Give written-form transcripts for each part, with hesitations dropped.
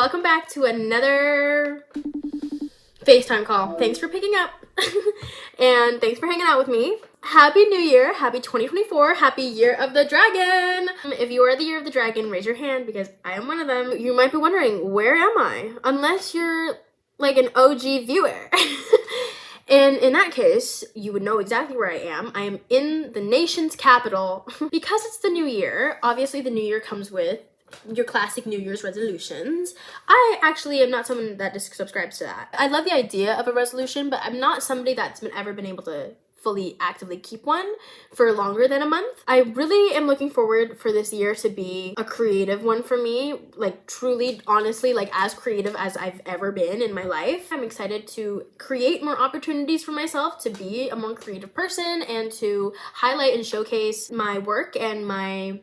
Welcome back to another FaceTime call. Thanks for picking up and thanks for hanging out with me. Happy New Year, happy 2024, happy Year of the Dragon. If you are the Year of the Dragon, raise your hand because I am one of them. You might be wondering, where am I? Unless you're like an OG viewer. And in that case, you would know exactly where I am. I am in the nation's capital. Because it's the new year, obviously the new year comes with your classic New Year's resolutions. I actually am not someone that just subscribes to that. I love the idea of a resolution, but I'm not somebody that's ever been able to fully actively keep one for longer than a month. I really am looking forward for this year to be a creative one for me, like truly, honestly, like as creative as I've ever been in my life. I'm excited to create more opportunities for myself to be a more creative person and to highlight and showcase my work and my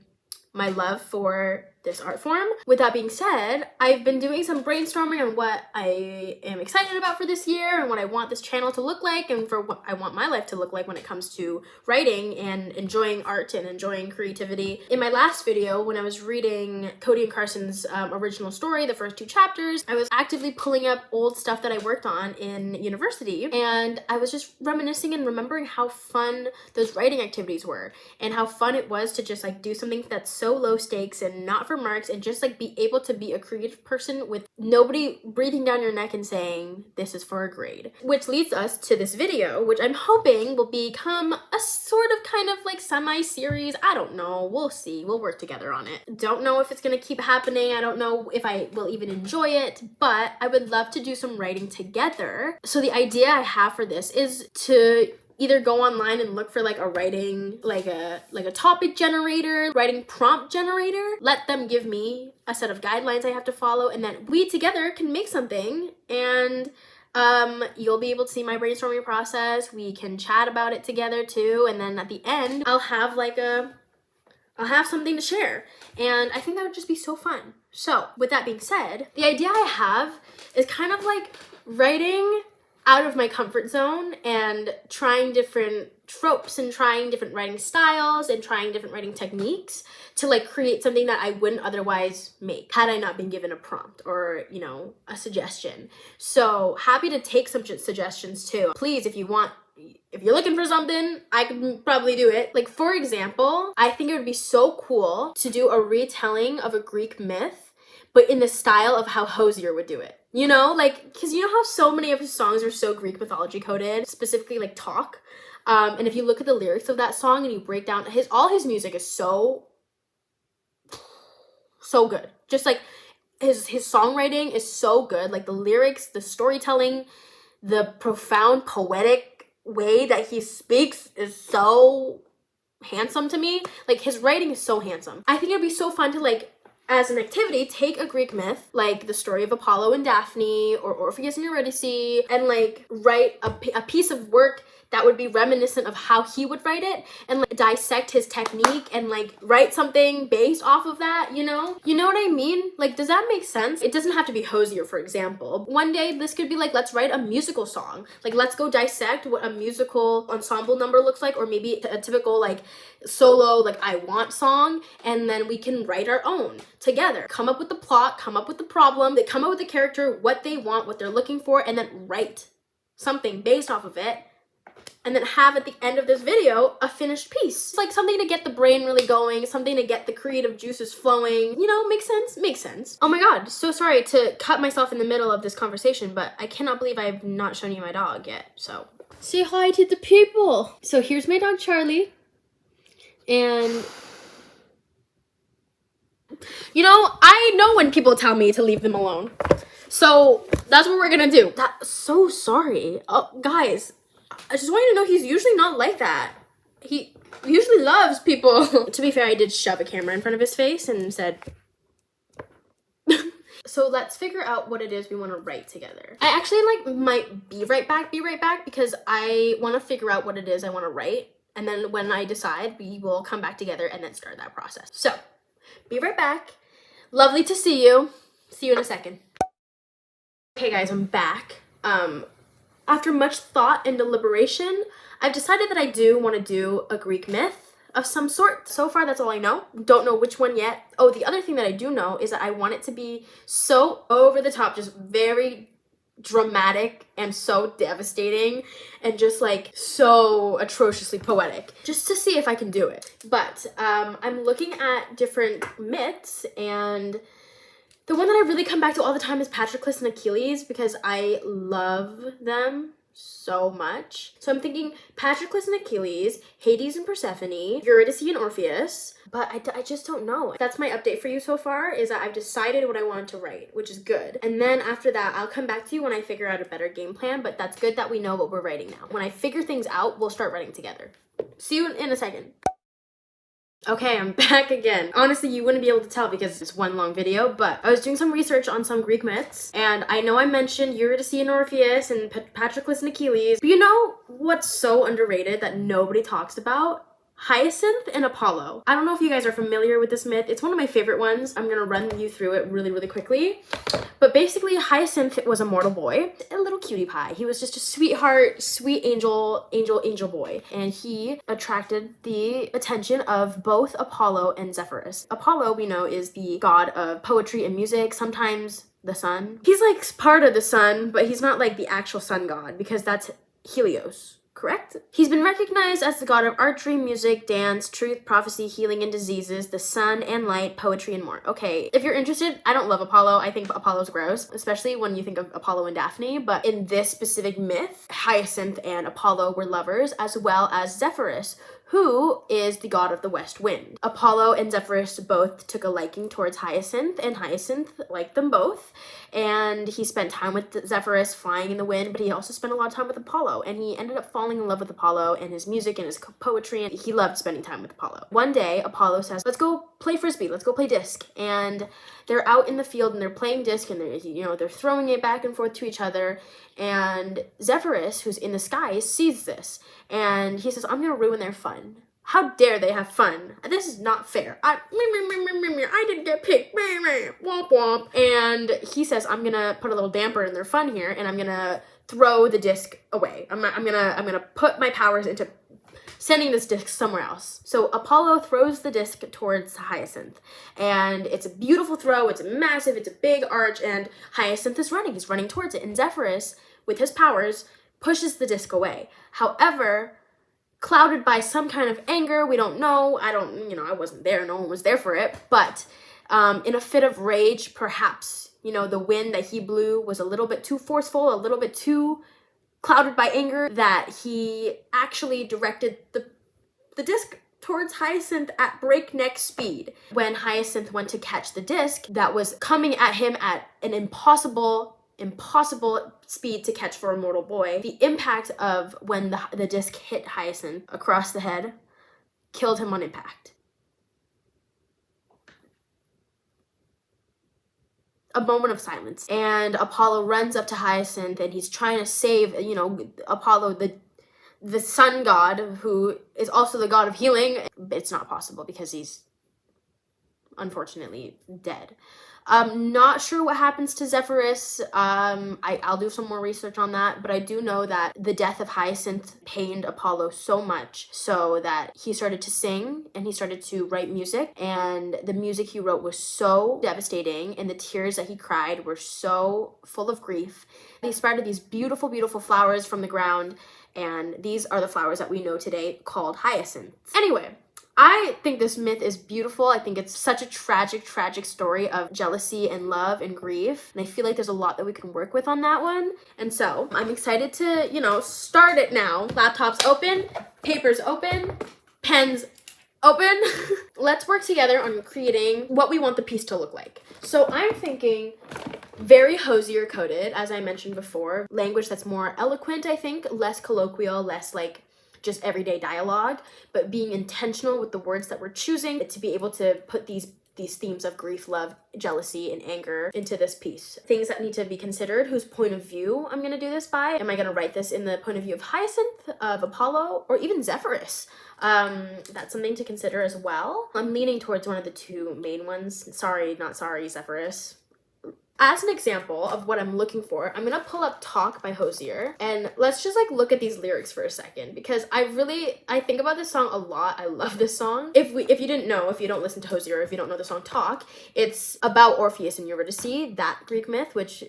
love for this art form. With that being said, I've been doing some brainstorming on what I am excited about for this year and what I want this channel to look like and for what I want my life to look like when it comes to writing and enjoying art and enjoying creativity. In my last video, when I was reading Cody and Carson's original story, the first 2 chapters, I was actively pulling up old stuff that I worked on in university, and I was just reminiscing and remembering how fun those writing activities were and how fun it was to just like do something that's so low stakes and not for marks and just like be able to be a creative person with nobody breathing down your neck and saying this is for a grade. Which leads us to this video, which I'm hoping will become a sort of kind of like semi-series. I don't know, we'll see, we'll work together on it. Don't know if it's gonna keep happening, I don't know if I will even enjoy it, but I would love to do some writing together. So the idea I have for this is to either go online and look for like a writing, like a topic generator, writing prompt generator, let them give me a set of guidelines I have to follow, and then we together can make something, and you'll be able to see my brainstorming process. We can chat about it together too, and then at the end, I'll have something to share, and I think that would just be so fun. So with that being said, the idea I have is kind of like writing out of my comfort zone and trying different tropes and trying different writing styles and trying different writing techniques to like create something that I wouldn't otherwise make had I not been given a prompt or, you know, a suggestion. So happy to take some suggestions too. Please, if you're looking for something, I could probably do it. Like for example, I think it would be so cool to do a retelling of a Greek myth, but in the style of how Hozier would do it. You know, like, because you know how so many of his songs are so Greek mythology coded, specifically like Talk. And if you look at the lyrics of that song and you break down all his music is so good. Just like his songwriting is so good. Like the lyrics, the storytelling, the profound poetic way that he speaks is so handsome to me. Like his writing is so handsome. I think it'd be so fun to like, as an activity, take a Greek myth, like the story of Apollo and Daphne, or Orpheus and Eurydice, and like write a piece of work that would be reminiscent of how he would write it, and like dissect his technique and like write something based off of that, you know? You know what I mean? Like, does that make sense? It doesn't have to be Hozier, for example. One day, this could be like, let's write a musical song. Like, let's go dissect what a musical ensemble number looks like, or maybe a typical like solo, like I Want song, and then we can write our own together. Come up with the plot, come up with the problem, they come up with the character, what they want, what they're looking for, and then write something based off of it, and then have at the end of this video a finished piece. It's like something to get the brain really going, something to get the creative juices flowing. You know, makes sense? Makes sense. Oh my god, so sorry to cut myself in the middle of this conversation, but I cannot believe I have not shown you my dog yet, so. Say hi to the people. So here's my dog Charlie, and you know, I know when people tell me to leave them alone. So that's what we're gonna do. So sorry. Oh, guys, I just want you to know he's usually not like that. He usually loves people. To be fair, I did shove a camera in front of his face and said, so let's figure out what it is we want to write together. I actually like might be right back because I want to figure out what it is I want to write. And then when I decide, we will come back together and then start that process. So be right back. Lovely to see you. See you in a second. Okay guys, I'm back. After much thought and deliberation, I've decided that I do want to do a Greek myth, of some sort. So far, that's all I know. Don't know which one yet. Oh, the other thing that I do know is that I want it to be so over the top, just very dramatic and so devastating and just like so atrociously poetic, just to see if I can do it. But I'm looking at different myths, and the one that I really come back to all the time is Patroclus and Achilles, because I love them so much. So I'm thinking Patroclus and Achilles, Hades and Persephone, Eurydice and Orpheus, but I just don't know. That's my update for you so far, is that I've decided what I want to write, which is good. And then after that, I'll come back to you when I figure out a better game plan, but that's good that we know what we're writing now. When I figure things out, we'll start writing together. See you in a second. Okay, I'm back again. Honestly, you wouldn't be able to tell because it's one long video, but I was doing some research on some Greek myths, and I know I mentioned Eurydice and Orpheus and Patroclus and Achilles, but you know what's so underrated that nobody talks about? Hyacinth and Apollo. I don't know if you guys are familiar with this myth. It's one of my favorite ones. I'm gonna run you through it really, really quickly. But basically, Hyacinth was a mortal boy, a little cutie pie. He was just a sweetheart, sweet angel boy. And he attracted the attention of both Apollo and Zephyrus. Apollo, we know, is the god of poetry and music, sometimes the sun. He's like part of the sun, but he's not like the actual sun god, because that's Helios. Correct? He's been recognized as the god of archery, music, dance, truth, prophecy, healing, and diseases, the sun and light, poetry, and more. Okay, if you're interested, I don't love Apollo. I think Apollo's gross, especially when you think of Apollo and Daphne, but in this specific myth, Hyacinth and Apollo were lovers, as well as Zephyrus, who is the god of the west wind. Apollo and Zephyrus both took a liking towards Hyacinth, and Hyacinth liked them both, and he spent time with Zephyrus flying in the wind, but he also spent a lot of time with Apollo, and he ended up falling in love with Apollo and his music and his poetry, and he loved spending time with Apollo. One day, Apollo says, let's go play frisbee, let's go play disc, and they're out in the field and they're playing disc, and they're throwing it back and forth to each other, and Zephyrus, who's in the sky, sees this, and he says, I'm gonna ruin their fun. How dare they have fun? This is not fair. I didn't get picked. Womp womp. And he says, I'm gonna put a little damper in their fun here, and I'm gonna throw the disc away. I'm gonna put my powers into sending this disc somewhere else. So Apollo throws the disc towards Hyacinth, and it's a beautiful throw. It's massive. It's a big arch, and Hyacinth is running. He's running towards it, and Zephyrus, with his powers, pushes the disc away. However, clouded by some kind of anger, we don't know. I wasn't there. No one was there for it. But in a fit of rage, perhaps, the wind that he blew was a little bit too forceful, a little bit too clouded by anger, that he actually directed the disc towards Hyacinth at breakneck speed. When Hyacinth went to catch the disc that was coming at him at an impossible speed to catch for a mortal boy, the impact of when the disc hit Hyacinth across the head killed him on impact. A moment of silence, and Apollo runs up to Hyacinth, and he's trying to save, Apollo, the sun god, who is also the god of healing. It's not possible because he's unfortunately dead. I'm not sure what happens to Zephyrus. I'll do some more research on that, but I do know that the death of Hyacinth pained Apollo so much so that he started to sing and he started to write music, and the music he wrote was so devastating, and the tears that he cried were so full of grief. He sprouted these beautiful, beautiful flowers from the ground, and these are the flowers that we know today called hyacinths. Anyway, I think this myth is beautiful. I think it's such a tragic, tragic story of jealousy and love and grief. And I feel like there's a lot that we can work with on that one. And so I'm excited to, start it now. Laptops open, papers open, pens open. Let's work together on creating what we want the piece to look like. So I'm thinking very hozier coded, as I mentioned before. Language that's more eloquent, I think, less colloquial, less like just everyday dialogue, but being intentional with the words that we're choosing to be able to put these themes of grief, love, jealousy, and anger into this piece. Things that need to be considered: whose point of view I'm gonna do this by. Am I gonna write this in the point of view of Hyacinth, of Apollo, or even Zephyrus? That's something to consider as well. I'm leaning towards one of the two main ones. Sorry, not sorry, Zephyrus. As an example of what I'm looking for, I'm gonna pull up Talk by Hozier, and let's just like look at these lyrics for a second, because I think about this song a lot. I love this song. If you didn't know, if you don't listen to Hozier, if you don't know the song Talk, it's about Orpheus and Eurydice, that Greek myth, which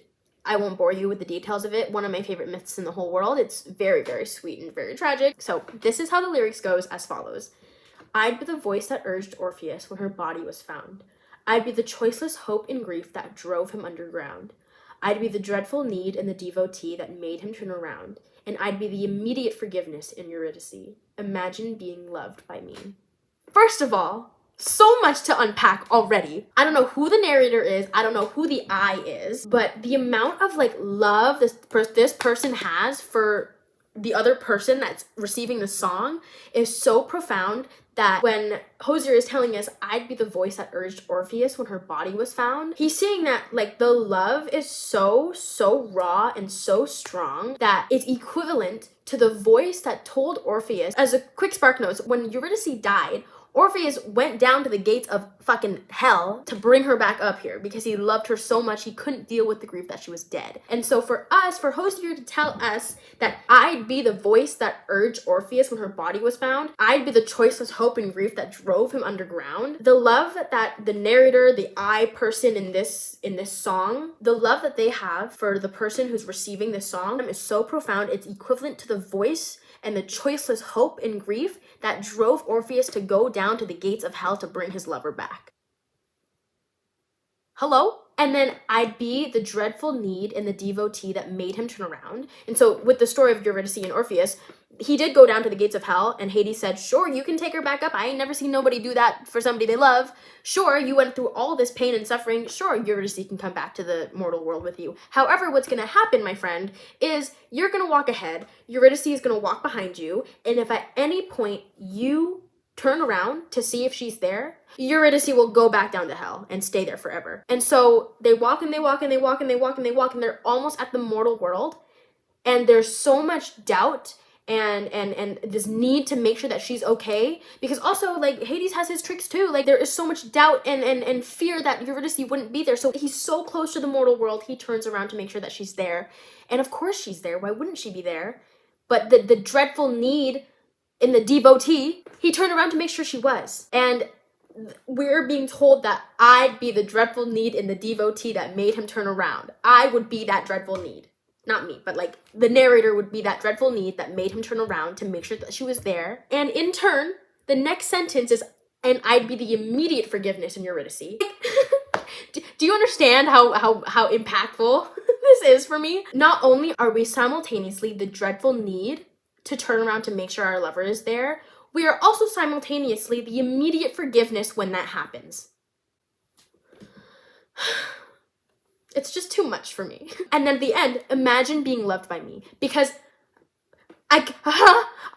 I won't bore you with the details of it. One of my favorite myths in the whole world. It's very, very sweet and very tragic. So this is how the lyrics goes as follows. I'd be the voice that urged Orpheus when her body was found. I'd be the choiceless hope and grief that drove him underground. I'd be the dreadful need and the devotee that made him turn around. And I'd be the immediate forgiveness in Eurydice. Imagine being loved by me. First of all, so much to unpack already. I don't know who the narrator is. I don't know who the I is. But the amount of like love this person has for the other person that's receiving the song is so profound that when Hozier is telling us, I'd be the voice that urged Orpheus when her body was found, he's saying that like the love is so raw and so strong that it's equivalent to the voice that told Orpheus. As a quick spark notes, when Eurydice died, Orpheus went down to the gates of fucking hell to bring her back up here because he loved her so much he couldn't deal with the grief that she was dead. And so for Hozier to tell us that I'd be the voice that urged Orpheus when her body was found, I'd be the choiceless hope and grief that drove him underground, the love that the narrator, the I person in this song, the love that they have for the person who's receiving this song is so profound. It's equivalent to the voice and the choiceless hope and grief that drove Orpheus to go down to the gates of hell to bring his lover back. Hello? And then I'd be the dreadful need and the devotee that made him turn around. And so with the story of Eurydice and Orpheus, he did go down to the gates of hell, and Hades said, sure, you can take her back up. I ain't never seen nobody do that for somebody they love. Sure, you went through all this pain and suffering. Sure, Eurydice can come back to the mortal world with you. However, what's going to happen, my friend, is you're going to walk ahead. Eurydice is going to walk behind you. And if at any point you turn around to see if she's there, Eurydice will go back down to hell and stay there forever. And so they walk and they walk and they walk and they walk and they walk, and they're almost at the mortal world. And there's so much doubt and this need to make sure that she's okay, because also like Hades has his tricks too. Like there is so much doubt and fear that Eurydice wouldn't be there. So he's so close to the mortal world, he turns around to make sure that she's there. And of course she's there. Why wouldn't she be there? But the dreadful need in the devotee, he turned around to make sure she was. And we're being told that I'd be the dreadful need in the devotee that made him turn around. I would be that dreadful need. Not me, but like the narrator would be that dreadful need that made him turn around to make sure that she was there. And in turn, the next sentence is, and I'd be the immediate forgiveness in Eurydice. Do you understand how impactful this is for me? Not only are we simultaneously the dreadful need to turn around to make sure our lover is there, we are also simultaneously the immediate forgiveness when that happens. It's just too much for me. And then at the end, imagine being loved by me, because I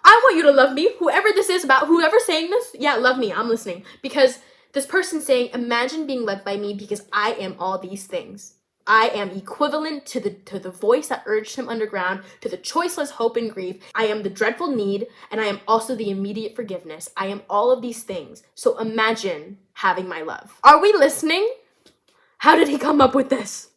want you to love me. Whoever this is about, whoever's saying this, yeah, love me. I'm listening. Because this person's saying, imagine being loved by me because I am all these things. I am equivalent to the voice that urged him underground, to the choiceless hope and grief. I am the dreadful need, and I am also the immediate forgiveness. I am all of these things. So imagine having my love. Are we listening? How did he come up with this?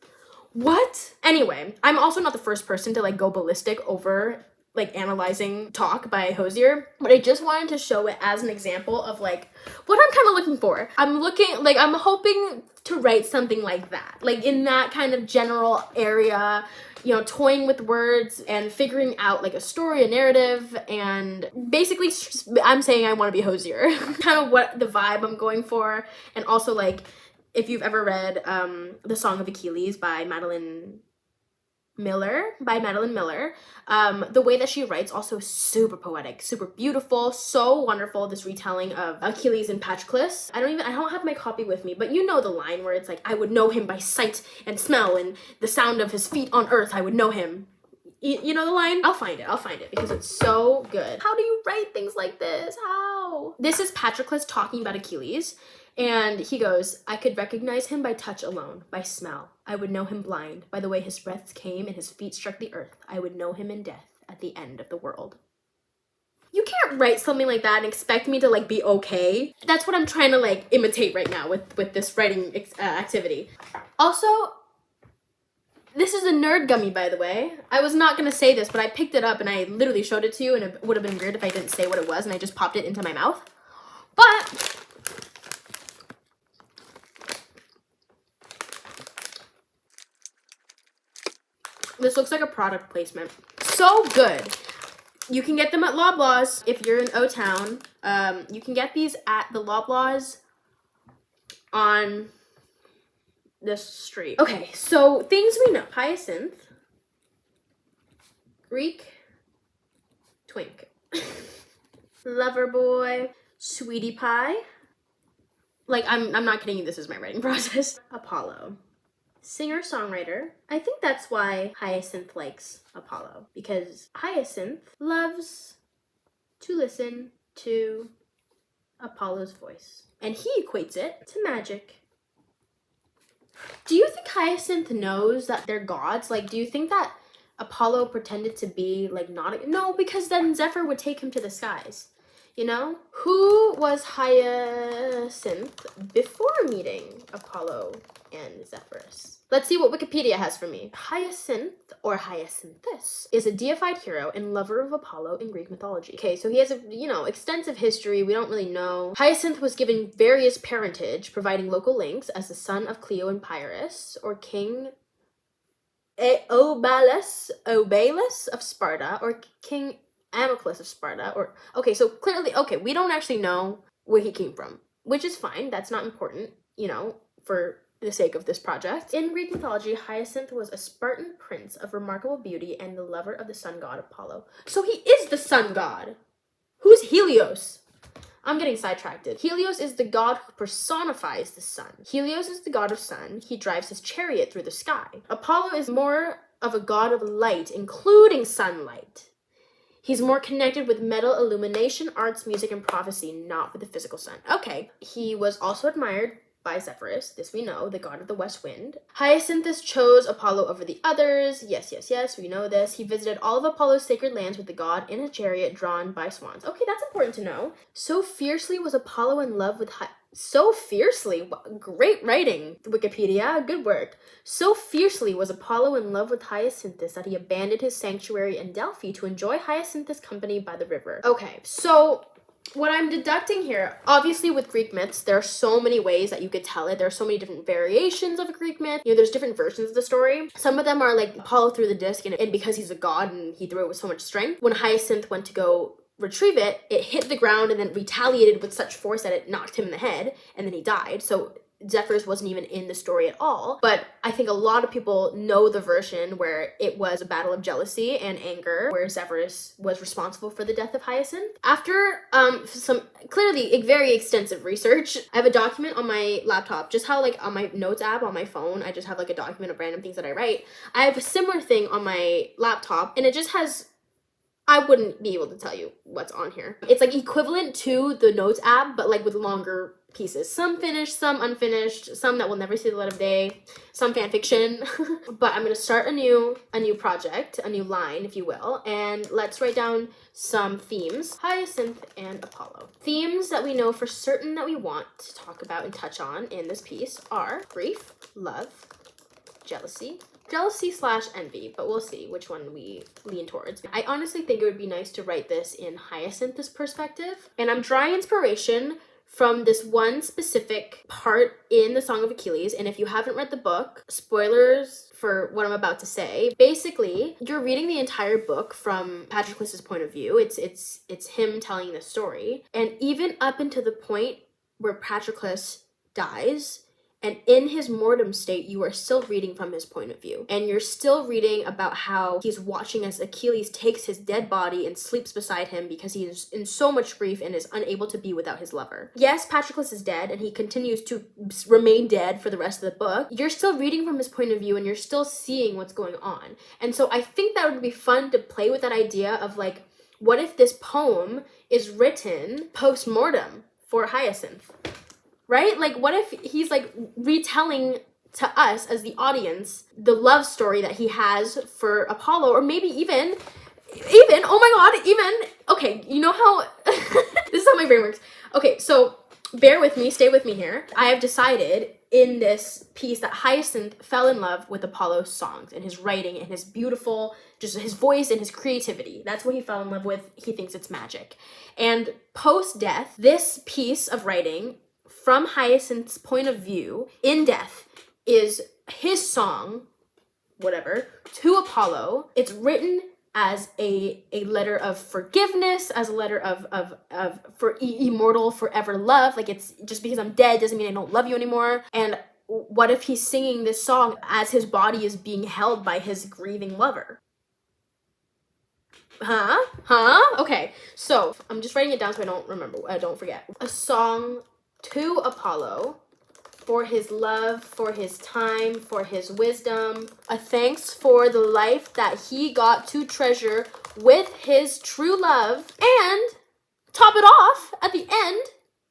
What? Anyway, I'm also not the first person to like go ballistic over like analyzing Talk by Hozier, but I just wanted to show it as an example of like what I'm kind of looking for. I'm hoping to write something like that, like in that kind of general area, you know, toying with words and figuring out like a story, a narrative, and basically I'm saying I want to be Hozier, kind of what the vibe I'm going for. And also like, if you've ever read The Song of Achilles by Madeline Miller, the way that she writes also super poetic, super beautiful, so wonderful. This retelling of Achilles and Patroclus. I don't have my copy with me, but you know the line where it's like, I would know him by sight and smell and the sound of his feet on earth. I would know him. You know the line? I'll find it because it's so good. How do you write things like this? How? This is Patroclus talking about Achilles. And he goes, I could recognize him by touch alone, by smell. I would know him blind, by the way his breaths came and his feet struck the earth. I would know him in death, at the end of the world. You can't write something like that and expect me to like be okay. That's what I'm trying to like imitate right now with this writing activity. Also, This is a nerd gummy, by the way. I was not gonna say this, but I picked it up and I literally showed it to you, and it would have been weird if I didn't say what it was and I just popped it into my mouth. But this looks like a product placement. So good. You can get them at Loblaws if you're in O-Town. You can get these at the Loblaws on this street. Okay, so things we know. Hyacinth, Greek, twink, lover boy, sweetie pie. Like, I'm not kidding you, this is my writing process. Apollo, singer-songwriter. I think that's why Hyacinth likes Apollo, because Hyacinth loves to listen to Apollo's voice, and he equates it to magic. Do you think Hyacinth knows that they're gods? Like, do you think that Apollo pretended to be, like, not... No, because then Zephyr would take him to the skies, you know? Who was Hyacinth before meeting Apollo and Zephyrus? Let's see what Wikipedia has for me. Hyacinth, or Hyacinthus, is a deified hero and lover of Apollo in Greek mythology. Okay, so he has a, you know, extensive history. We don't really know. Hyacinth was given various parentage, providing local links as the son of Cleo and Pyrrhus, or King Obalus of Sparta, or King Amyclus of Sparta, or... Okay, so clearly, okay, we don't actually know where he came from, which is fine. That's not important, you know, for the sake of this project. In Greek mythology, Hyacinth was a Spartan prince of remarkable beauty and the lover of the sun god Apollo. So he is the sun god. Who's Helios? I'm getting sidetracked. Helios is the god who personifies the sun. Helios is the god of sun. He drives his chariot through the sky. Apollo is more of a god of light, including sunlight. He's more connected with metal illumination, arts, music, and prophecy, not with the physical sun. Okay. He was also admired by Zephyrus, this we know, the god of the west wind. Hyacinthus chose Apollo over the others. Yes, we know this. He visited all of Apollo's sacred lands with the god in a chariot drawn by swans. Okay, that's important to know. So fiercely was Apollo in love with So fiercely, great writing, Wikipedia, good work. So fiercely was Apollo in love with Hyacinthus that he abandoned his sanctuary in Delphi to enjoy Hyacinthus' company by the river. Okay, so what I'm deducting here, obviously with Greek myths, there are so many ways that you could tell it. There are so many different variations of a Greek myth. You know, there's different versions of the story. Some of them are like Apollo threw the disc and because he's a god and he threw it with so much strength. When Hyacinth went to go retrieve it, it hit the ground and then retaliated with such force that it knocked him in the head and then he died. So Zephyrus wasn't even in the story at all. But I think a lot of people know the version where it was a battle of jealousy and anger, where Zephyrus was responsible for the death of Hyacinth. After some clearly very extensive research, I have a document on my laptop, just how like on my notes app on my phone, I just have like a document of random things that I write. I have a similar thing on my laptop and it just has... I wouldn't be able to tell you what's on here. It's like equivalent to the notes app, but like with longer pieces. Some finished, some unfinished, some that will never see the light of day, some fan fiction. But I'm gonna start a new project, a new line, if you will, and let's write down some themes. Hyacinth and Apollo. Themes that we know for certain that we want to talk about and touch on in this piece are grief, love, jealousy / envy, but we'll see which one we lean towards. I honestly think it would be nice to write this in Hyacinth's perspective, and I'm drawing inspiration from this one specific part in the Song of Achilles. And if you haven't read the book, spoilers for what I'm about to say, basically you're reading the entire book from Patroclus's point of view. It's him telling the story, and even up until the point where Patroclus dies, and in his mortem state, you are still reading from his point of view. And you're still reading about how he's watching as Achilles takes his dead body and sleeps beside him because he is in so much grief and is unable to be without his lover. Yes, Patroclus is dead and he continues to remain dead for the rest of the book. You're still reading from his point of view and you're still seeing what's going on. And so I think that would be fun to play with that idea of like, what if this poem is written post-mortem for Hyacinth? Right? Like, what if he's, like, retelling to us as the audience the love story that he has for Apollo, or maybe even, oh my god, even, okay, you know how, this is how my brain works. Okay, so bear with me, stay with me here. I have decided in this piece that Hyacinth fell in love with Apollo's songs and his writing and his beautiful, just his voice and his creativity. That's what he fell in love with. He thinks it's magic. And post-death, this piece of writing, from Hyacinth's point of view, in death, is his song, whatever, to Apollo. It's written as a letter of forgiveness, as a letter for immortal forever love. Like, it's just because I'm dead doesn't mean I don't love you anymore. And what if he's singing this song as his body is being held by his grieving lover? Okay, so I'm just writing it down so I don't forget. A song to Apollo, for his love, for his time, for his wisdom. A thanks for the life that he got to treasure with his true love. And top it off, at the end,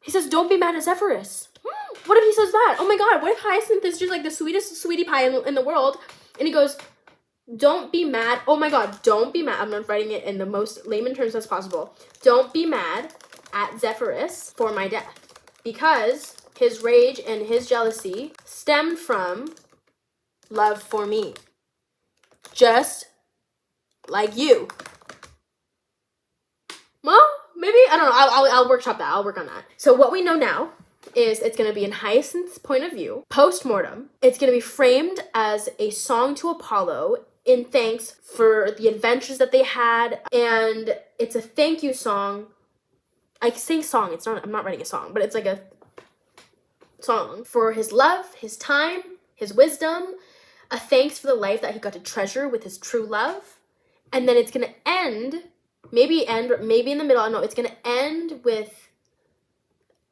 he says, don't be mad at Zephyrus. What if he says that? Oh my god, what if Hyacinth is just like the sweetest sweetie pie in the world? And he goes, don't be mad. Oh my god, don't be mad. I'm not writing it in the most layman terms as possible. Don't be mad at Zephyrus for my death. Because his rage and his jealousy stemmed from love for me. Just like you. Well, maybe, I don't know. I'll workshop that. I'll work on that. So what we know now is it's going to be in Hyacinth's point of view, post-mortem. It's going to be framed as a song to Apollo in thanks for the adventures that they had. And it's a thank you song. I say song. I'm not writing a song, but it's like a song for his love, his time, his wisdom, a thanks for the life that he got to treasure with his true love. And then it's gonna end, maybe in the middle, I don't know, it's gonna end with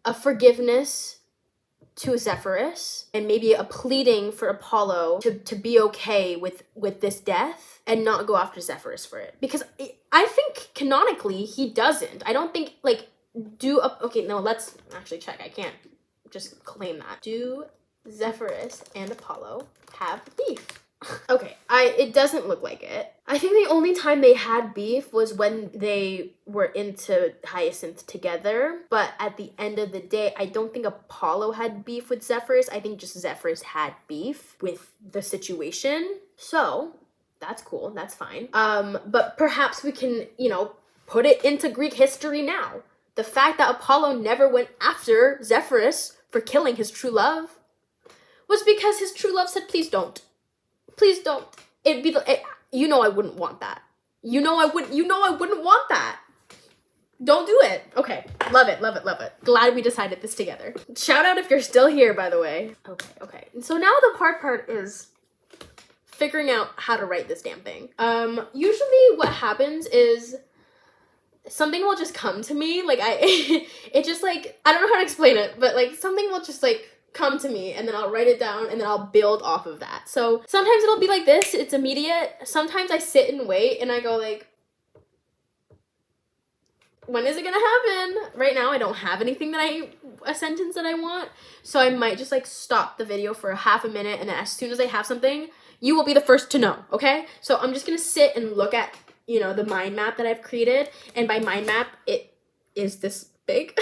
a forgiveness to Zephyrus and maybe a pleading for Apollo to be okay with this death and not go after Zephyrus for it. Because I think canonically he doesn't. I don't think, like, okay, no, let's actually check. I can't just claim that. Do Zephyrus and Apollo have beef? Okay, it doesn't look like it. I think the only time they had beef was when they were into Hyacinth together, but at the end of the day, I don't think Apollo had beef with Zephyrus. I think just Zephyrus had beef with the situation. So that's cool, that's fine. But perhaps we can, put it into Greek history now. The fact that Apollo never went after Zephyrus for killing his true love was because his true love said, please don't. Please don't. I wouldn't want that. I wouldn't want that. Don't do it. Okay. Love it, love it, love it. Glad we decided this together. Shout out if you're still here, by the way. Okay. So now the hard part is figuring out how to write this damn thing. Usually what happens is something will just come to me, like it just like, I don't know how to explain it, but like something will just like come to me and then I'll write it down and then I'll build off of that. So sometimes it'll be like this, it's immediate. Sometimes I sit and wait and I go like, when is it gonna happen? Right now I don't have anything a sentence that I want, so I might just like stop the video for half a minute and then as soon as I have something, you will be the first to know, okay? So I'm just gonna sit and look at the mind map that I've created. And by mind map, it is this big.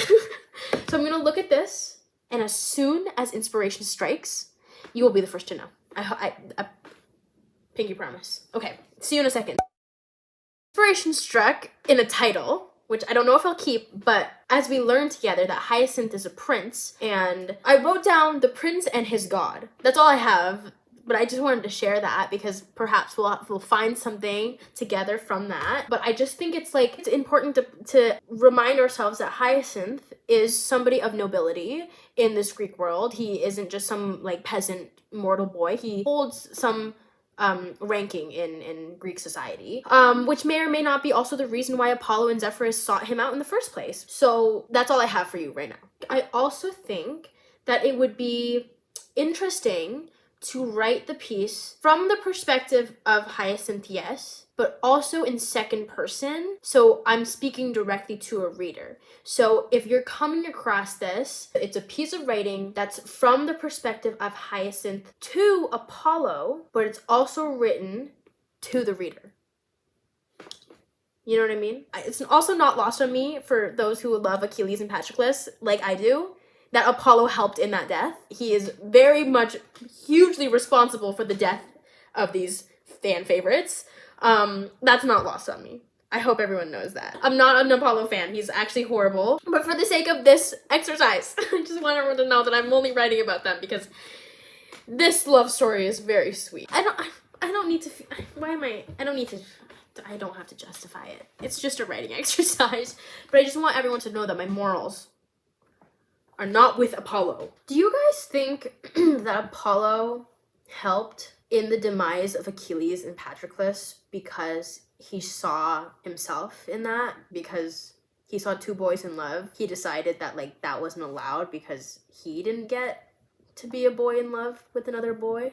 So I'm going to look at this. And as soon as inspiration strikes, you will be the first to know. I pinky promise. Okay, see you in a second. Inspiration struck in a title, which I don't know if I'll keep, but as we learned together that Hyacinth is a prince, and I wrote down the prince and his god. That's all I have. But I just wanted to share that because perhaps we'll find something together from that. But I just think it's important to remind ourselves that Hyacinth is somebody of nobility in this Greek world. He isn't just some like peasant mortal boy. He holds some ranking in Greek society, which may or may not be also the reason why Apollo and Zephyrus sought him out in the first place. So that's all I have for you right now. I also think that it would be interesting to write the piece from the perspective of Hyacinth, yes, but also in second person. So I'm speaking directly to a reader. So if you're coming across this, it's a piece of writing that's from the perspective of Hyacinth to Apollo, but it's also written to the reader. You know what I mean? It's also not lost on me for those who love Achilles and Patroclus like I do, that Apollo helped in that death. He is very much hugely responsible for the death of these fan favorites. That's not lost on me. I hope everyone knows that. I'm not an Apollo fan. He's actually horrible. But for the sake of this exercise, I just want everyone to know that I'm only writing about them because this love story is very sweet. I don't need to, I don't have to justify it. It's just a writing exercise. But I just want everyone to know that my morals are not with Apollo. Do you guys think that Apollo helped in the demise of Achilles and Patroclus because he saw himself in that? Because he saw two boys in love, he decided that like that wasn't allowed because he didn't get to be a boy in love with another boy?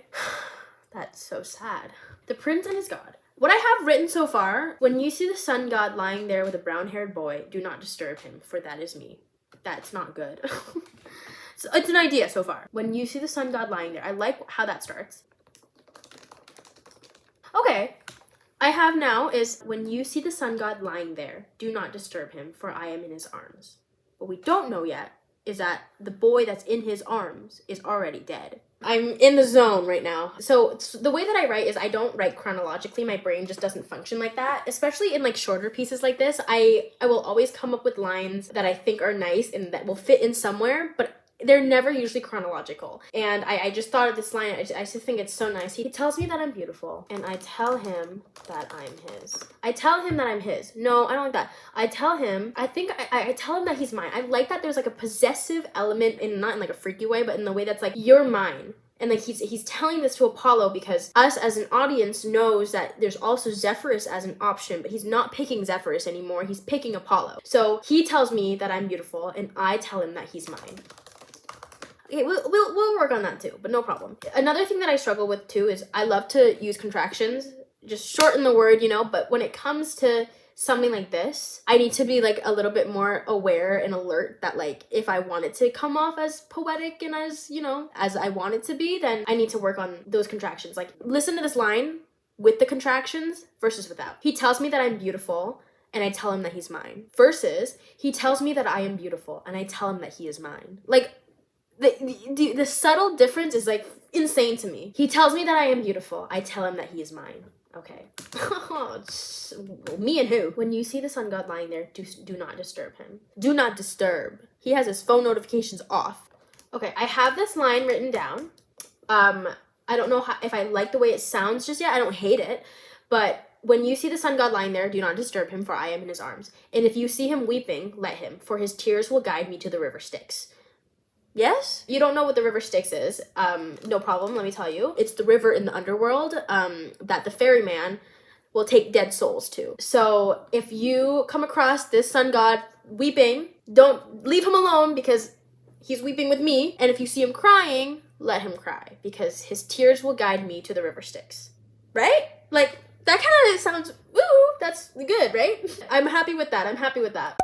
That's so sad. The prince and his god. What I have written so far: when you see the sun god lying there with a brown-haired boy, do not disturb him, for that is me. That's not good. So it's an idea so far. When you see the sun god lying there, I like how that starts. Okay, I have now is, when you see the sun god lying there, do not disturb him, for I am in his arms. What we don't know yet is that the boy that's in his arms is already dead. I'm in the zone right now. So the way that I write is I don't write chronologically. My brain just doesn't function like that. Especially in like shorter pieces like this, I will always come up with lines that I think are nice and that will fit in somewhere, but they're never usually chronological. And I just thought of this line. I just think it's so nice. He tells me that I'm beautiful, and I tell him that I'm his. I tell him that I'm his. No, I don't like that. I tell him, I tell him that he's mine. I like that there's like a possessive element, in not in like a freaky way, but in the way that's like, you're mine. And like he's telling this to Apollo because us as an audience knows that there's also Zephyrus as an option, but he's not picking Zephyrus anymore. He's picking Apollo. So he tells me that I'm beautiful, and I tell him that he's mine. Okay, we'll work on that too, but no problem. Another thing that I struggle with too is I love to use contractions, just shorten the word, you know, but when it comes to something like this, I need to be like a little bit more aware and alert that like if I want it to come off as poetic and as, you know, as I want it to be, then I need to work on those contractions. Like, listen to this line with the contractions versus without. He tells me that I'm beautiful, and I tell him that he's mine. Versus, he tells me that I am beautiful, and I tell him that he is mine. Like, the subtle difference is like insane to me. He tells me that I am beautiful. I tell him that he is mine. Okay. Me and who? When you see the sun god lying there, do not disturb him. Do not disturb. He has his phone notifications off. Okay, I have this line written down. I don't know if I like the way it sounds just yet. I don't hate it. But when you see the sun god lying there, do not disturb him, for I am in his arms. And if you see him weeping, let him, for his tears will guide me to the river Styx. Yes? You don't know what the river Styx is. No problem, let me tell you. It's the river in the underworld that the ferryman will take dead souls to. So if you come across this sun god weeping, don't leave him alone because he's weeping with me. And if you see him crying, let him cry because his tears will guide me to the river Styx. Right? Like, that kind of sounds, woo, that's good, right? I'm happy with that. I'm happy with that.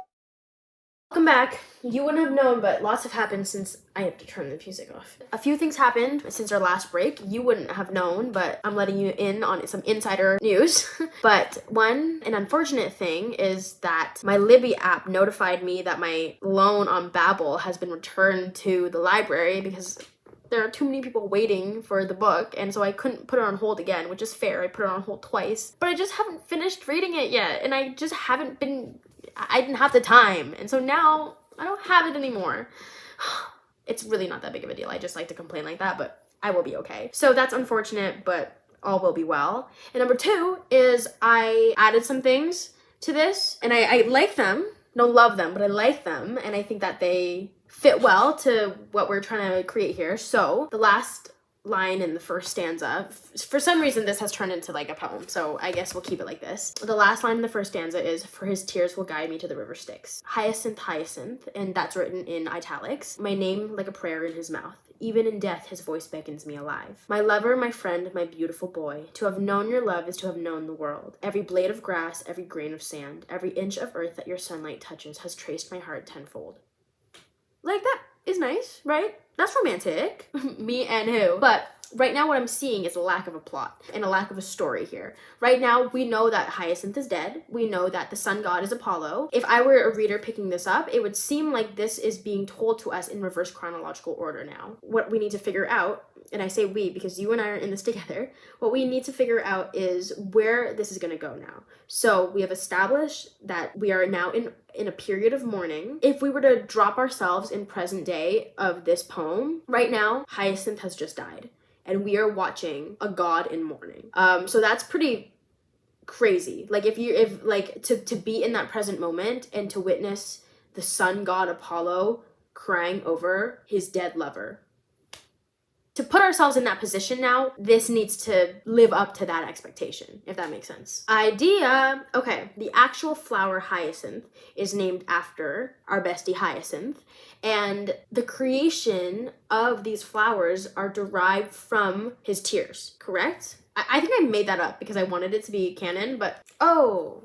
Welcome back. You wouldn't have known, but lots have happened since I have to turn the music off. A few things happened since our last break. You wouldn't have known, but I'm letting you in on some insider news. But an unfortunate thing is that my Libby app notified me that my loan on Babbel has been returned to the library because there are too many people waiting for the book, and so I couldn't put it on hold again, which is fair. I put it on hold twice, but I just haven't finished reading it yet, and I didn't have the time, and so now I don't have it anymore. It's really not that big of a deal. I just like to complain like that, but I will be okay. So that's unfortunate, but all will be well. And number two is I added some things to this, and I like them. Don't love them, but I like them, and I think that they fit well to what we're trying to create here. So the last line in the first stanza, for some reason this has turned into like a poem, so I guess we'll keep it like this. The last line in the first stanza is, for his tears will guide me to the river Styx. Hyacinth, hyacinth, and that's written in italics. My name like a prayer in his mouth. Even in death his voice beckons me alive. My lover, my friend, my beautiful boy. To have known your love is to have known the world. Every blade of grass, every grain of sand, every inch of earth that your sunlight touches has traced my heart tenfold. Like, that is nice, right? That's romantic. Me and who. But right now what I'm seeing is a lack of a plot and a lack of a story here. Right now, we know that Hyacinth is dead. We know that the sun god is Apollo. If I were a reader picking this up, it would seem like this is being told to us in reverse chronological order now. What we need to figure out, and I say we because you and I are in this together, what we need to figure out is where this is going to go now. So we have established that we are now in a period of mourning. If we were to drop ourselves in present day of this poem, right now, Hyacinth has just died. And we are watching a god in mourning. So that's pretty crazy. Like to be in that present moment and to witness the sun god Apollo crying over his dead lover. To put ourselves in that position now, this needs to live up to that expectation, if that makes sense. Idea. Okay, the actual flower hyacinth is named after our bestie Hyacinth, and the creation of these flowers are derived from his tears, correct? I think I made that up because I wanted it to be canon, but oh,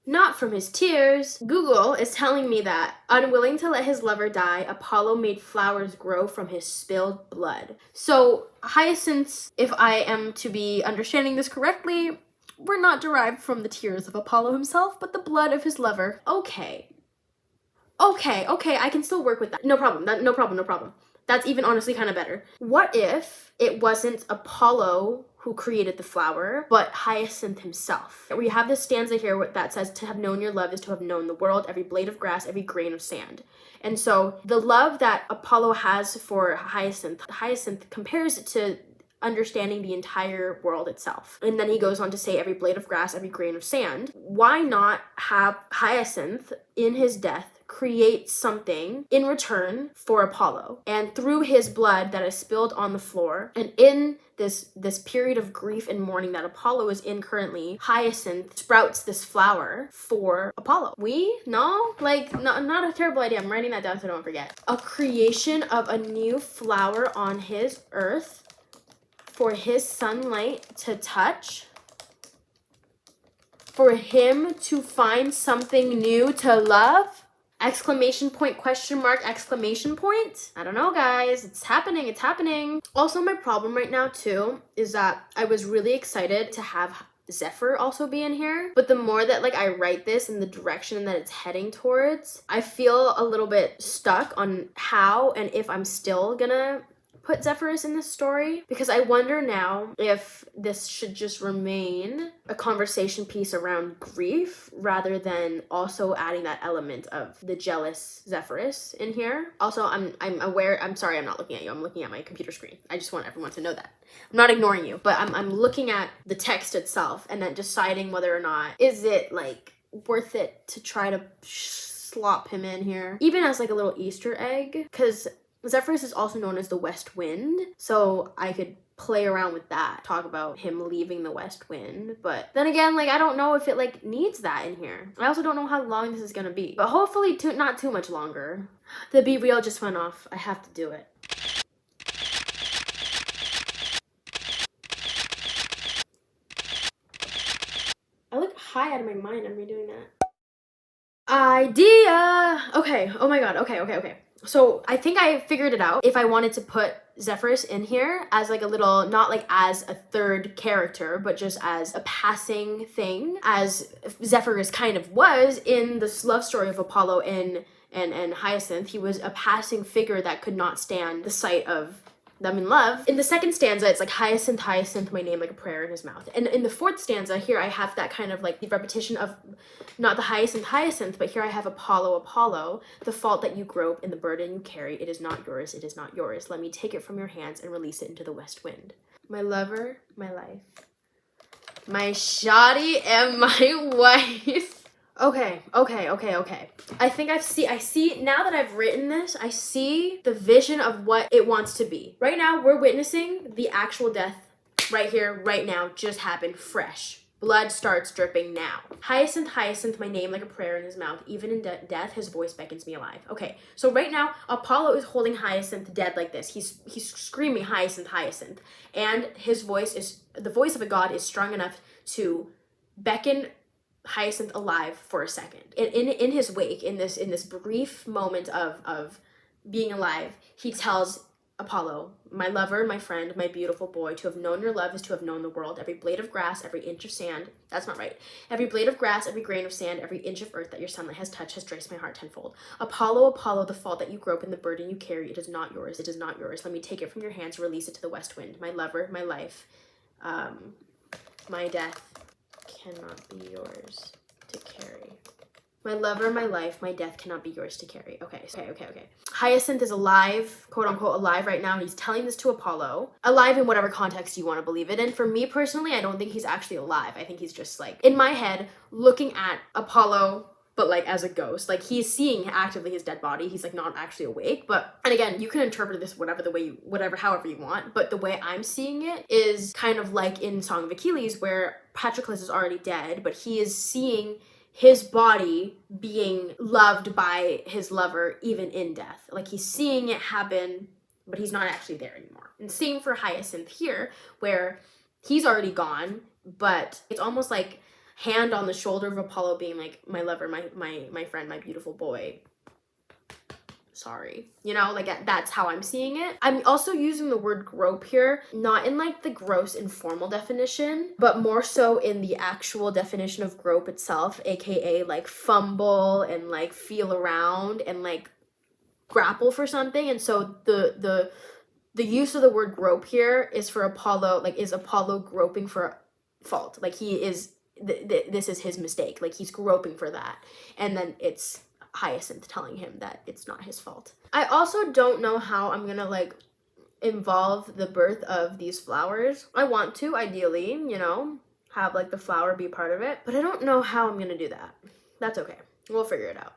not from his tears. Google is telling me that, unwilling to let his lover die, Apollo made flowers grow from his spilled blood. So hyacinths, if I am to be understanding this correctly, were not derived from the tears of Apollo himself, but the blood of his lover. Okay, I can still work with that. No problem. No problem. That's even honestly kind of better. What if it wasn't Apollo who created the flower, but Hyacinth himself? We have this stanza here that says, to have known your love is to have known the world, every blade of grass, every grain of sand. And so the love that Apollo has for Hyacinth compares it to understanding the entire world itself. And then he goes on to say every blade of grass, every grain of sand. Why not have Hyacinth in his death create something in return for Apollo? And through his blood that is spilled on the floor, and in this period of grief and mourning that Apollo is in currently, Hyacinth sprouts this flower for Apollo. Not a terrible idea. I'm writing that down so I don't forget. A creation of a new flower on his earth for his sunlight to touch, for him to find something new to love? Exclamation point, question mark, exclamation point. I don't know, guys. It's happening. Also, my problem right now, too, is that I was really excited to have Zephyr also be in here. But the more that, I write this in the direction that it's heading towards, I feel a little bit stuck on how and if I'm still gonna put Zephyrus in this story, because I wonder now if this should just remain a conversation piece around grief rather than also adding that element of the jealous Zephyrus in here. Also, I'm aware, I'm sorry, I'm not looking at you, I'm looking at my computer screen. I just want everyone to know that. I'm not ignoring you, but I'm looking at the text itself and then deciding whether or not, is it worth it to try to slop him in here, even as a little Easter egg, because Zephyrus is also known as the West Wind, so I could play around with that, talk about him leaving the West Wind. But then again, I don't know if it needs that in here. I also don't know how long this is gonna be, but hopefully not too much longer. The Be Real just went off. I have to do it. I look high out of my mind. I'm redoing that. Idea. Okay. Oh my god. Okay. So I think I figured it out. If I wanted to put Zephyrus in here as a little, not as a third character, but just as a passing thing, as Zephyrus kind of was in this love story of Apollo and Hyacinth. He was a passing figure that could not stand the sight of them in love. In the second stanza, it's Hyacinth, Hyacinth, my name like a prayer in his mouth. And in the fourth stanza, here I have that kind of the repetition of not the Hyacinth, Hyacinth, but here I have Apollo, Apollo, the fault that you grope and the burden you carry, it is not yours, it is not yours. Let me take it from your hands and release it into the west wind. My lover, my life, my shoddy and my wife. Okay. I think I see, now that I've written this, I see the vision of what it wants to be. Right now, we're witnessing the actual death right here, right now, just happened, fresh. Blood starts dripping now. Hyacinth, Hyacinth, my name like a prayer in his mouth. Even in death, his voice beckons me alive. Okay, so right now, Apollo is holding Hyacinth dead like this. He's screaming Hyacinth, Hyacinth. And his voice is, the voice of a god is strong enough to beckon Hyacinth alive for a second. In his wake, in this brief moment of being alive, he tells Apollo, my lover, my friend, my beautiful boy, to have known your love is to have known the world. Every blade of grass, every inch of sand, that's not right. Every blade of grass, every grain of sand, every inch of earth that your sunlight has touched has traced my heart tenfold. Apollo, Apollo, the fault that you grope and the burden you carry, it is not yours, it is not yours. Let me take it from your hands, release it to the west wind. My lover, my life, my death cannot be yours to carry. My lover, my life, my death cannot be yours to carry. Okay. Hyacinth is alive, quote unquote alive right now. He's telling this to Apollo. Alive in whatever context you want to believe it in. For me personally, I don't think he's actually alive. I think he's just like, in my head, looking at Apollo, but like as a ghost. Like he's seeing actively his dead body. He's like not actually awake. But, and again, you can interpret this however you want. But the way I'm seeing it is kind of like in Song of Achilles, where Patroclus is already dead, but he is seeing his body being loved by his lover even in death. Like he's seeing it happen, but he's not actually there anymore. And same for Hyacinth here, where he's already gone, but it's almost like hand on the shoulder of Apollo being like, my lover, my friend, my beautiful boy, sorry. You know, like that's how I'm seeing it. I'm also using the word grope here, not in like the gross informal definition, but more so in the actual definition of grope itself, aka like fumble and like feel around and like grapple for something. And so the use of the word grope here is for Apollo, like is Apollo groping for fault? Like he is, this is his mistake. Like he's groping for that. And then it's Hyacinth telling him that it's not his fault. I also don't know how I'm gonna like involve the birth of these flowers. I want to, ideally, you know, have like the flower be part of it, but I don't know how I'm gonna do that. That's okay. We'll figure it out.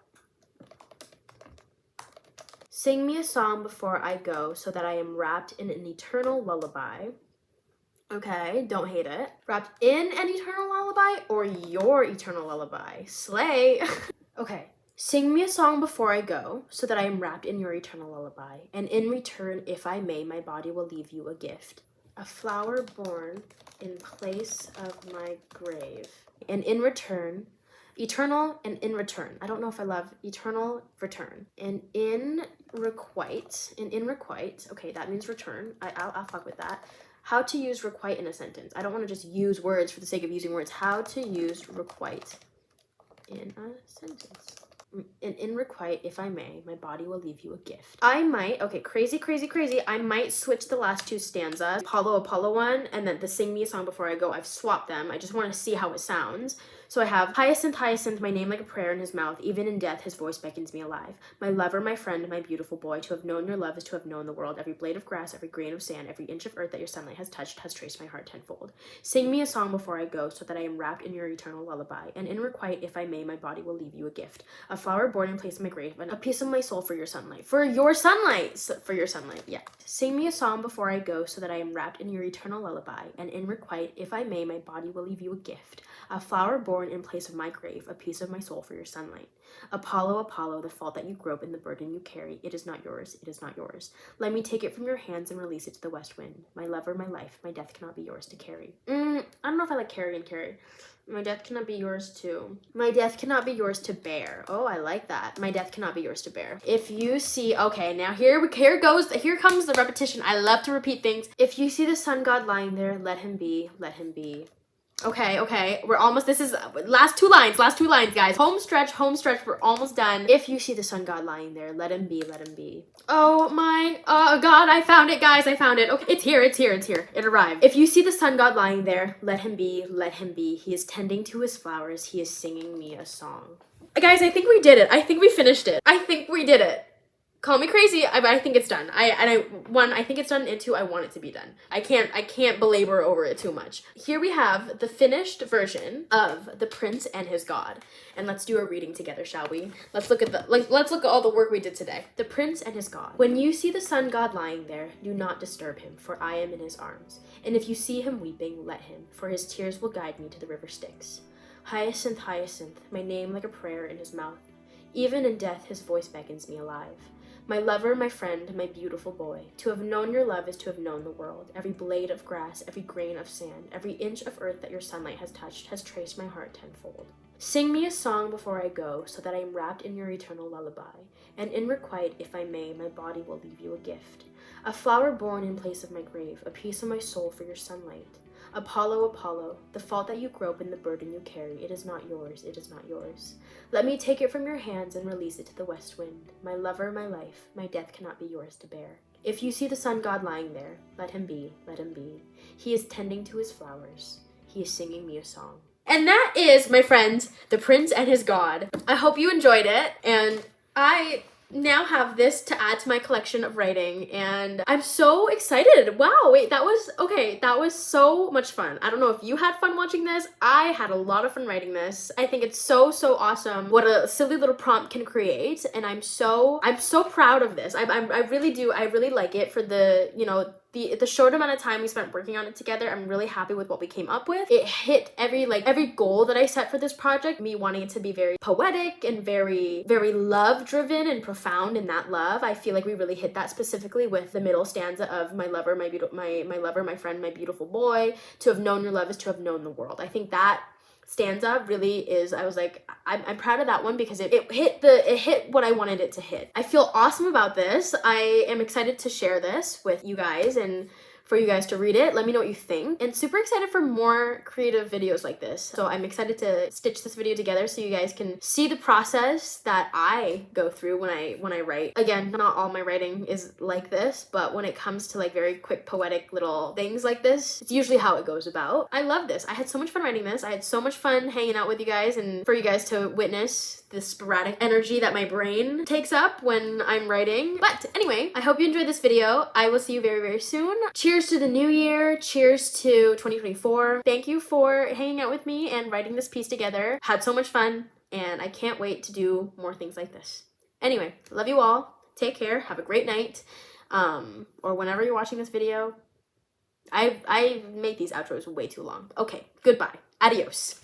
Sing me a song before I go so that I am wrapped in an eternal lullaby. Okay, don't hate it. Wrapped in an eternal lullaby or your eternal lullaby? Slay. Okay. Sing me a song before I go, so that I am wrapped in your eternal lullaby, and in return, if I may, my body will leave you a gift. A flower born in place of my grave. And in return, eternal and in return. I don't know if I love eternal return. And in requite, okay, that means return. I'll fuck with that. How to use requite in a sentence. I don't want to just use words for the sake of using words. How to use requite in a sentence. And in requite, if I may, my body will leave you a gift. I might, okay, crazy, I might switch the last two stanzas. Apollo one, and then the sing me a song before I go. I've swapped them. I just want to see how it sounds. So I have Hyacinth, Hyacinth, my name like a prayer in his mouth. Even in death, his voice beckons me alive. My lover, my friend, my beautiful boy. To have known your love is to have known the world. Every blade of grass, every grain of sand, every inch of earth that your sunlight has touched has traced my heart tenfold. Sing me a song before I go, so that I am wrapped in your eternal lullaby. And in requite, if I may, my body will leave you a gift. A flower born in place of my grave, and a piece of my soul for your sunlight. For your sunlight! For your sunlight, yeah. Sing me a song before I go, so that I am wrapped in your eternal lullaby. And in requite, if I may, my body will leave you a gift. A flower born in place of my grave, a piece of my soul for your sunlight. Apollo, Apollo, the fault that you grope and the burden you carry, it is not yours, it is not yours. Let me take it from your hands and release it to the west wind. My lover, my life, my death cannot be yours to carry. I don't know if I like carry and carry. My death cannot be yours to. My death cannot be yours to bear. Oh, I like that. My death cannot be yours to bear. If you see, okay, now here comes the repetition. I love to repeat things. If you see the sun god lying there, let him be, let him be. Okay, we're almost, this is last two lines, guys. Home stretch, we're almost done. If you see the sun god lying there, let him be, let him be. Oh my, God, I found it, guys, I found it. Okay, it's here, it arrived. If you see the sun god lying there, let him be, let him be. He is tending to his flowers, he is singing me a song. Guys, I think we did it. I think we finished it. I think we did it. Call me crazy, I think it's done. I think it's done, and two, I want it to be done. I can't belabor over it too much. Here we have the finished version of The Prince and His God. And let's do a reading together, shall we? Let's look at all the work we did today. The Prince and His God. When you see the sun god lying there, do not disturb him, for I am in his arms. And if you see him weeping, let him, for his tears will guide me to the river Styx. Hyacinth, Hyacinth, my name like a prayer in his mouth. Even in death, his voice beckons me alive. My lover, my friend, my beautiful boy, to have known your love is to have known the world. Every blade of grass, every grain of sand, every inch of earth that your sunlight has touched has traced my heart tenfold. Sing me a song before I go, so that I am wrapped in your eternal lullaby. And in requite, if I may, my body will leave you a gift. A flower born in place of my grave, a piece of my soul for your sunlight. Apollo, Apollo, the fault that you grope in the burden you carry, it is not yours, it is not yours. Let me take it from your hands and release it to the west wind. My lover, my life, my death cannot be yours to bear. If you see the sun god lying there, let him be, let him be. He is tending to his flowers. He is singing me a song. And that is, my friends, The Prince and His God. I hope you enjoyed it, and I now have this to add to my collection of writing, and I'm so excited. Wow, wait, that was so much fun. I don't know if you had fun watching this. I had a lot of fun writing this. I think it's so awesome what a silly little prompt can create, and I'm so proud of this. I really do. I really like it for the, you know, the short amount of time we spent working on it together. I'm really happy with what we came up with. It hit every goal that I set for this project. Me wanting it to be very poetic and very love driven and profound in that love. I feel like we really hit that specifically with the middle stanza of my lover, my friend, my beautiful boy. To have known your love is to have known the world. I think that stanza really is, I was like, I'm proud of that one because it hit what I wanted it to hit. I feel awesome about this. I am excited to share this with you guys and for you guys to read it. Let me know what you think, and super excited for more creative videos like this. So I'm excited to stitch this video together so you guys can see the process that I go through when I write. Again, not all my writing is like this, but when it comes to like very quick poetic little things like this, it's usually how it goes about. I love this. I had so much fun writing this. I had so much fun hanging out with you guys and for you guys to witness the sporadic energy that my brain takes up when I'm writing. But anyway, I hope you enjoyed this video. I will see you very soon. Cheers to the new year. Cheers to 2024. Thank you for hanging out with me and writing this piece together. Had so much fun, and I can't wait to do more things like this. Anyway, love you all. Take care. Have a great night. Or whenever you're watching this video. I make these outros way too long. Okay, goodbye. Adios.